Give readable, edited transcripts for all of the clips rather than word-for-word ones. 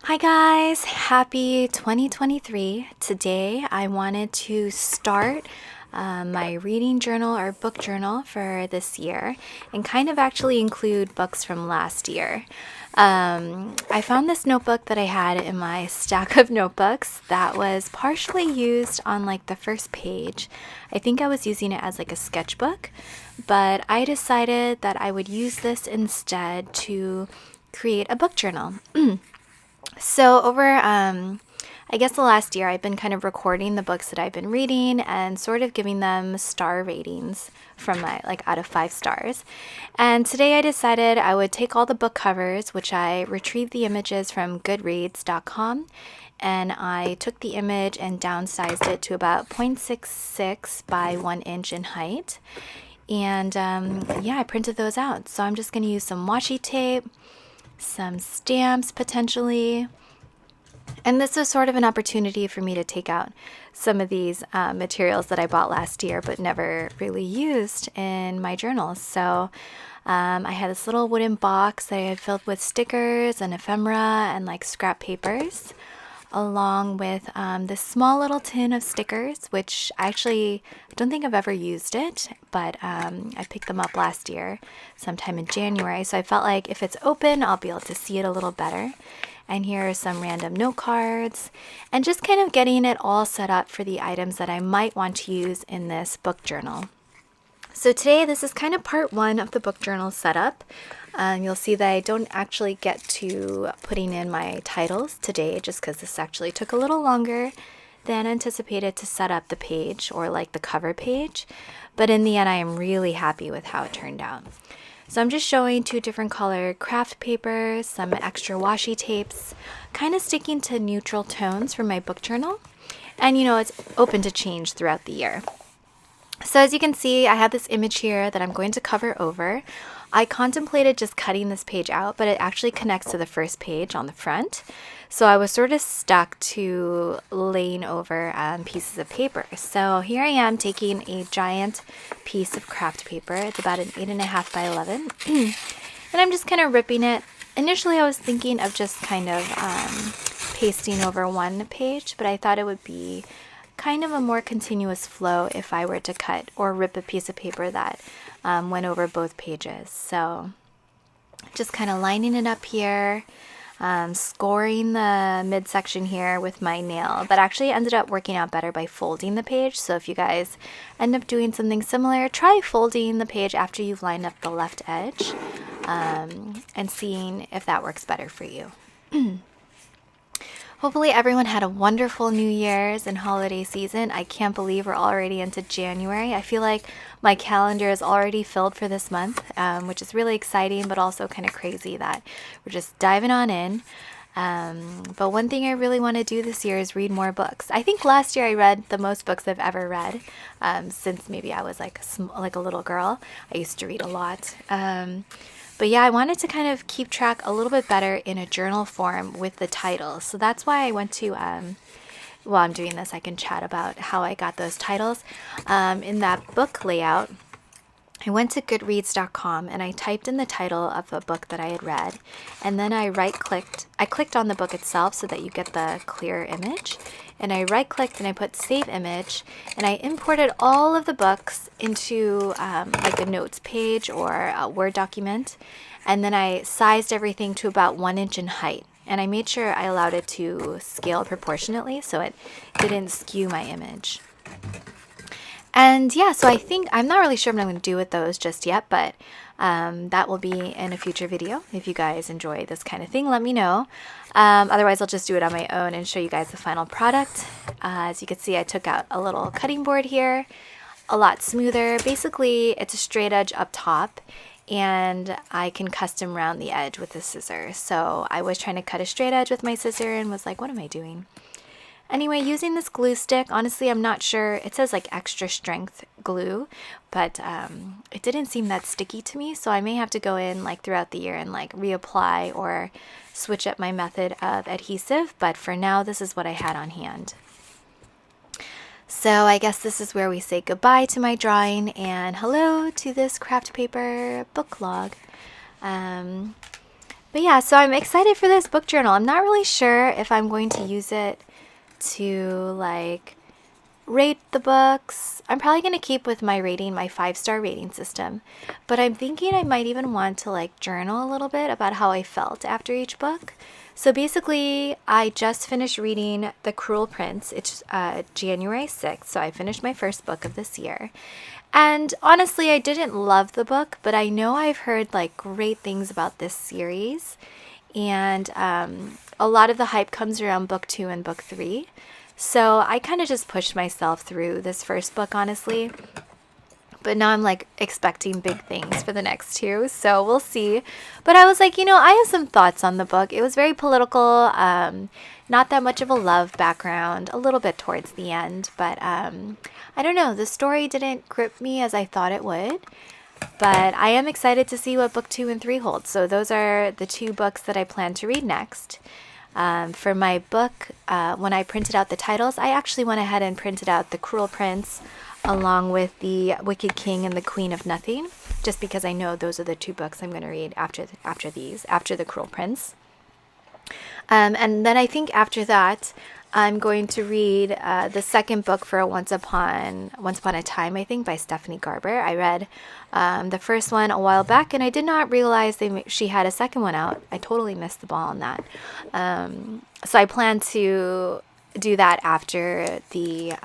Hi guys, happy 2023. Today I wanted to start my reading journal or book journal for this year and kind of actually include books from last year. I found this notebook that I had in my stack of notebooks that was partially used on like the first page. I think I was using it as like a sketchbook, but I decided that I would use this instead to create a book journal. So I guess the last year I've been kind of recording the books that I've been reading and sort of giving them star ratings from my like out of 5 stars. And today I decided I would take all the book covers, which I retrieved the images from Goodreads.com, and I took the image and downsized it to about 0.66 by 1 inch in height. And yeah, I printed those out. So I'm just going to use some washi tape, some stamps potentially. And this was sort of an opportunity for me to take out some of these materials that I bought last year but never really used in my journals. So I had this little wooden box that I had filled with stickers and ephemera and like scrap papers, along with this small little tin of stickers, which I don't think I've ever used it, but I picked them up last year sometime in January. So I felt like if it's open, I'll be able to see it a little better. And here are some random note cards and just kind of getting it all set up for the items that I might want to use in this book journal. So today, this is kind of part 1 of the book journal setup. You'll see that I don't actually get to putting in my titles today just because this actually took a little longer than anticipated to set up the page or like the cover page. But in the end, I am really happy with how it turned out. So I'm just showing 2 different colored craft papers, some extra washi tapes, kind of sticking to neutral tones for my book journal. And it's open to change throughout the year. So as you can see, I have this image here that I'm going to cover over. I contemplated just cutting this page out, but it actually connects to the first page on the front. So I was sort of stuck to laying over pieces of paper. So here I am taking a giant piece of craft paper. It's about an 8.5 by 11. And I'm just kind of ripping it. Initially I was thinking of just kind of pasting over one page, but I thought it would be kind of a more continuous flow if I were to cut or rip a piece of paper that went over both pages. So just kind of lining it up here, scoring the midsection here with my nail. That actually ended up working out better by folding the page. So if you guys end up doing something similar, try folding the page after you've lined up the left edge and seeing if that works better for you. Hopefully everyone had a wonderful New Year's and holiday season. I can't believe we're already into January. I feel like my calendar is already filled for this month, which is really exciting, but also kind of crazy that we're just diving on in. But one thing I really want to do this year is read more books. I think last year I read the most books I've ever read since maybe I was like a little girl. I used to read a lot. But yeah, I wanted to kind of keep track a little bit better in a journal form with the titles. So that's why I went to, while I'm doing this, I can chat about how I got those titles. In that book layout, I went to Goodreads.com and I typed in the title of a book that I had read. And then I clicked on the book itself so that you get the clear image. And I right-clicked and I put Save Image, and I imported all of the books into like a notes page or a Word document. And then I sized everything to about 1 inch in height. And I made sure I allowed it to scale proportionately so it didn't skew my image. And yeah, so I think, I'm not really sure what I'm going to do with those just yet, but that will be in a future video. If you guys enjoy this kind of thing, let me know. Otherwise, I'll just do it on my own and show you guys the final product. As you can see, I took out a little cutting board here, a lot smoother. Basically, it's a straight edge up top, and I can custom round the edge with the scissor. So I was trying to cut a straight edge with my scissor and was like, what am I doing? Anyway, using this glue stick, honestly, I'm not sure. It says like extra strength glue, but it didn't seem that sticky to me. So I may have to go in like throughout the year and like reapply or switch up my method of adhesive. But for now, this is what I had on hand. So I guess this is where we say goodbye to my drawing and hello to this craft paper book log. But yeah, so I'm excited for this book journal. I'm not really sure if I'm going to use it to like rate the books. I'm probably going to keep with my rating, my 5-star rating system. But I'm thinking I might even want to like journal a little bit about how I felt after each book. So basically, I just finished reading The Cruel Prince. It's January 6th, so I finished my first book of this year. And honestly, I didn't love the book, but I know I've heard like great things about this series. And a lot of the hype comes around book 2 and book 3. So I kind of just pushed myself through this first book, honestly. But now I'm like expecting big things for the next two. So we'll see. But I was like, I have some thoughts on the book. It was very political, not that much of a love background, a little bit towards the end. But I don't know. The story didn't grip me as I thought it would. But I am excited to see what book 2 and 3 hold. So those are the 2 books that I plan to read next. For my book, when I printed out the titles, I actually went ahead and printed out The Cruel Prince along with The Wicked King and the Queen of Nothing, just because I know those are the 2 books I'm going to read after The Cruel Prince. And then I think after that, I'm going to read the second book for Once Upon a Time, I think, by Stephanie Garber. I read the first one a while back, and I did not realize she had a second one out. I totally missed the ball on that. So I plan to do that after the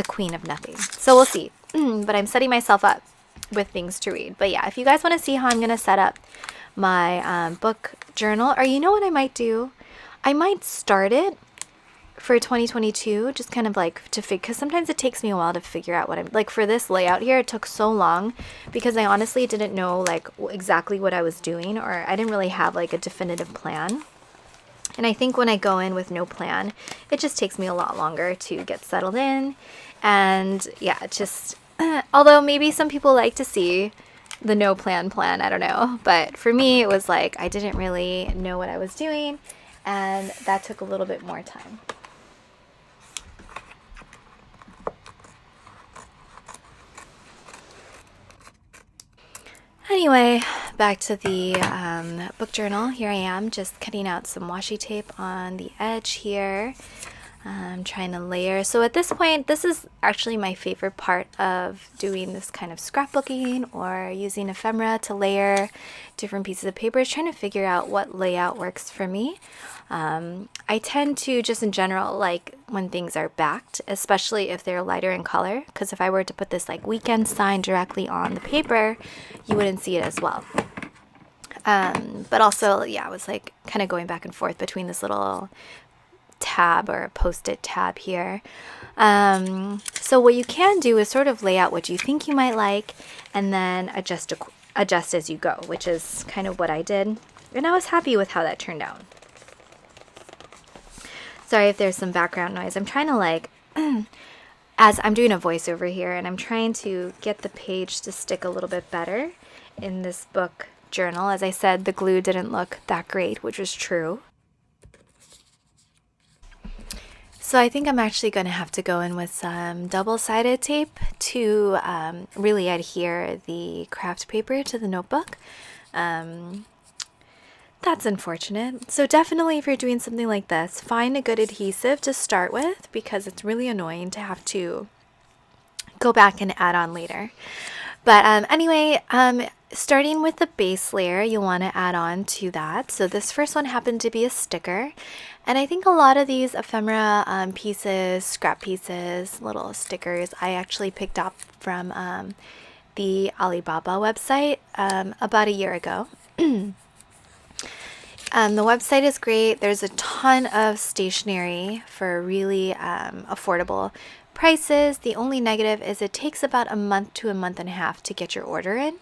Queen of Nothing. So we'll see. But I'm setting myself up with things to read. But yeah, if you guys want to see how I'm going to set up my book journal, or you know what I might do? I might start it for 2022, just kind of like to figure, because sometimes it takes me a while to figure out what I'm, like for this layout here, it took so long because I honestly didn't know like exactly what I was doing, or I didn't really have like a definitive plan. And I think when I go in with no plan, it just takes me a lot longer to get settled in. And yeah, it just, although maybe some people like to see the no plan, I don't know. But for me, it was like I didn't really know what I was doing, and that took a little bit more time. Anyway, back to the book journal. Here I am, just cutting out some washi tape on the edge here. I'm trying to layer. So at this point, this is actually my favorite part of doing this kind of scrapbooking or using ephemera to layer different pieces of paper, is trying to figure out what layout works for me. I tend to just in general like when things are backed, especially if they're lighter in color, because if I were to put this like weekend sign directly on the paper, you wouldn't see it as well. But also, yeah, I was like kind of going back and forth between this little tab or post-it tab here. So what you can do is sort of lay out what you think you might like and then adjust as you go, which is kind of what I did. And I was happy with how that turned out. Sorry if there's some background noise. I'm trying to like, as I'm doing a voiceover here, and I'm trying to get the page to stick a little bit better in this book journal. As I said, the glue didn't look that great, which was true. So I think I'm actually going to have to go in with some double-sided tape to really adhere the craft paper to the notebook. That's unfortunate. So definitely if you're doing something like this, find a good adhesive to start with, because it's really annoying to have to go back and add on later. But anyway, starting with the base layer, you'll want to add on to that. So this first one happened to be a sticker. And I think a lot of these ephemera pieces, scrap pieces, little stickers, I actually picked up from the Alibaba website about a year ago. The website is great. There's a ton of stationery for really affordable prices. The only negative is it takes about a month to a month and a half to get your order in.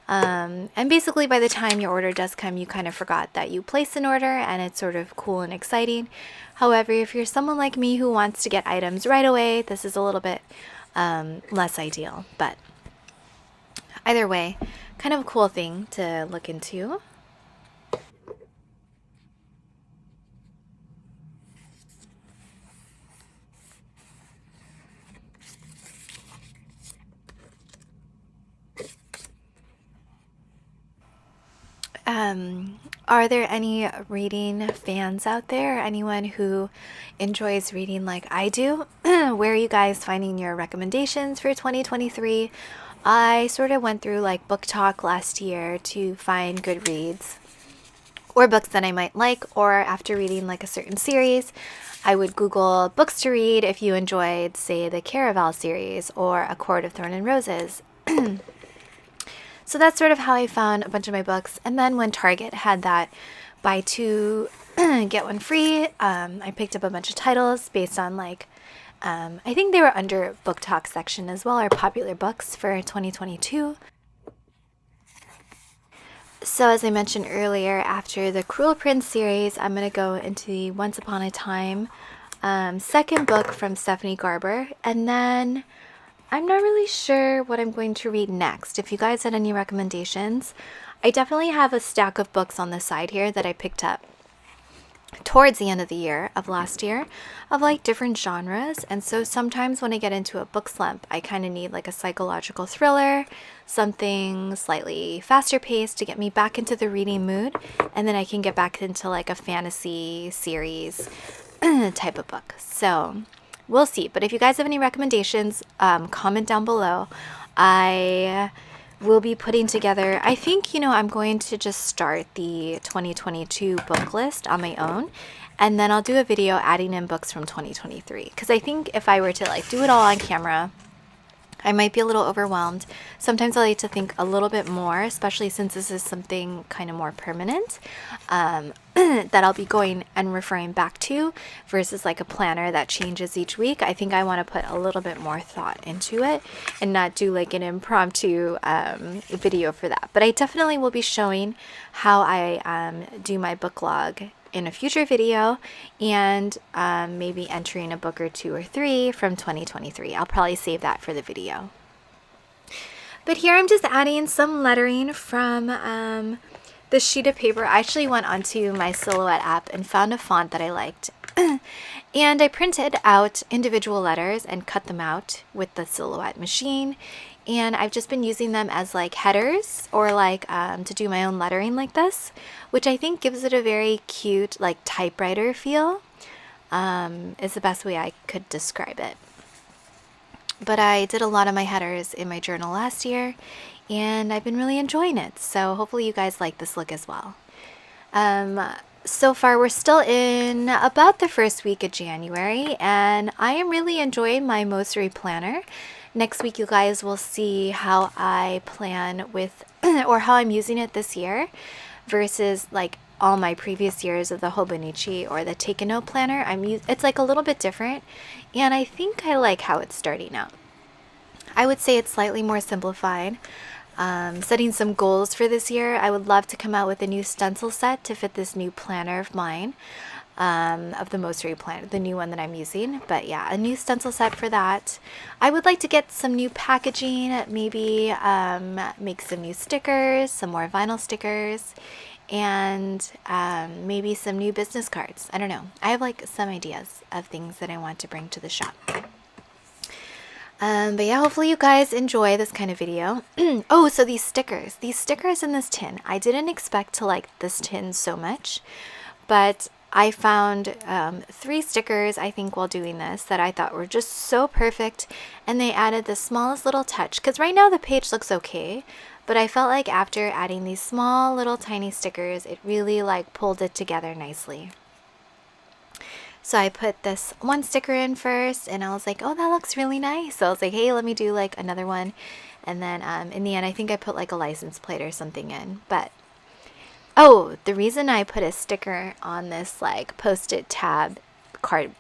And basically by the time your order does come, you kind of forgot that you placed an order, and it's sort of cool and exciting. However, if you're someone like me who wants to get items right away, this is a little bit less ideal. But either way, kind of a cool thing to look into. Are there any reading fans out there? Anyone who enjoys reading like I do? Where are you guys finding your recommendations for 2023? I sort of went through like Book Talk last year to find good reads or books that I might like, or after reading like a certain series, I would Google books to read if you enjoyed, say, the Caraval series or A Court of Thorn and Roses. So that's sort of how I found a bunch of my books. And then when Target had that buy two, get one free, I picked up a bunch of titles based on like, I think they were under Book Talk section as well, or popular books for 2022. So as I mentioned earlier, after the Cruel Prince series, I'm going to go into the Once Upon a Time second book from Stephanie Garber. And then I'm not really sure what I'm going to read next. If you guys had any recommendations, I definitely have a stack of books on the side here that I picked up towards the end of the year of last year of like different genres. And so sometimes when I get into a book slump, I kind of need like a psychological thriller, something slightly faster paced to get me back into the reading mood. And then I can get back into like a fantasy series type of book. So we'll see. But if you guys have any recommendations, comment down below. I will be putting together, I think, I'm going to just start the 2022 book list on my own. And then I'll do a video adding in books from 2023. Because I think if I were to like do it all on camera, I might be a little overwhelmed. Sometimes I like to think a little bit more, especially since this is something kind of more permanent that I'll be going and referring back to versus like a planner that changes each week. I think I want to put a little bit more thought into it and not do like an impromptu video for that. But I definitely will be showing how I do my book log in a future video, and maybe entering a book or two or three from 2023. I'll probably save that for the video. But here I'm just adding some lettering from the sheet of paper. I actually went onto my Silhouette app and found a font that I liked. And I printed out individual letters and cut them out with the Silhouette machine. And I've just been using them as like headers or like to do my own lettering like this, which I think gives it a very cute like typewriter feel, is the best way I could describe it. But I did a lot of my headers in my journal last year and I've been really enjoying it. So hopefully you guys like this look as well. So far we're still in about the first week of January and I am really enjoying my Mosery planner. Next week, you guys will see how I plan with, or how I'm using it this year versus like all my previous years of the Hobonichi or the Take a Note planner. It's like a little bit different, and I think I like how it's starting out. I would say it's slightly more simplified. Setting some goals for this year. I would love to come out with a new stencil set to fit this new planner of mine. Of the Mosery planner, the new one that I'm using. But yeah, a new stencil set for that. I would like to get some new packaging, maybe make some new stickers, some more vinyl stickers, and maybe some new business cards. I don't know. I have like some ideas of things that I want to bring to the shop. But yeah, hopefully you guys enjoy this kind of video. Oh, so these stickers in this tin. I didn't expect to like this tin so much, but I found 3 stickers, I think, while doing this that I thought were just so perfect, and they added the smallest little touch, because right now the page looks okay, but I felt like after adding these small little tiny stickers, it really like pulled it together nicely. So I put this one sticker in first, and I was like, oh, that looks really nice. So I was like, hey, let me do like another one, and then in the end, I think I put like a license plate or something in, but oh, the reason I put a sticker on this like post-it tab card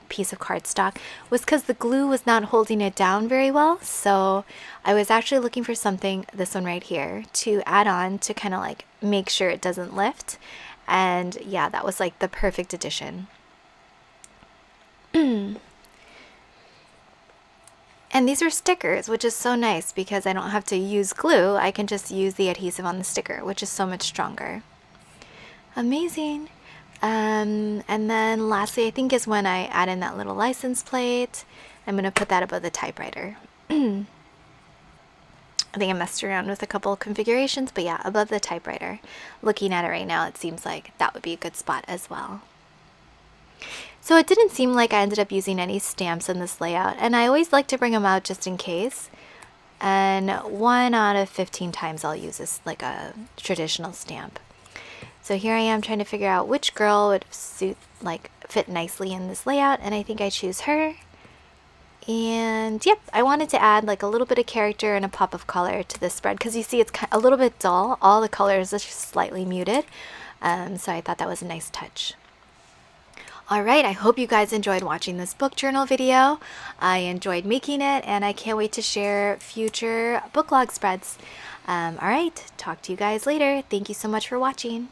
piece of cardstock was because the glue was not holding it down very well. So I was actually looking for something, this one right here, to add on to kind of like make sure it doesn't lift. And yeah, that was like the perfect addition. And these are stickers, which is so nice because I don't have to use glue. I can just use the adhesive on the sticker, which is so much stronger. Amazing. And then lastly, I think is when I add in that little license plate. I'm going to put that above the typewriter. I think I messed around with a couple of configurations, but yeah, above the typewriter. Looking at it right now, it seems like that would be a good spot as well. So it didn't seem like I ended up using any stamps in this layout, and I always like to bring them out just in case. And 1 out of 15 times I'll use this like a traditional stamp. So here I am trying to figure out which girl would fit nicely in this layout, and I think I choose her. And yep, I wanted to add like a little bit of character and a pop of color to this spread because you see it's a little bit dull. All the colors are just slightly muted. So I thought that was a nice touch. Alright, I hope you guys enjoyed watching this book journal video. I enjoyed making it and I can't wait to share future book log spreads. Alright, talk to you guys later. Thank you so much for watching.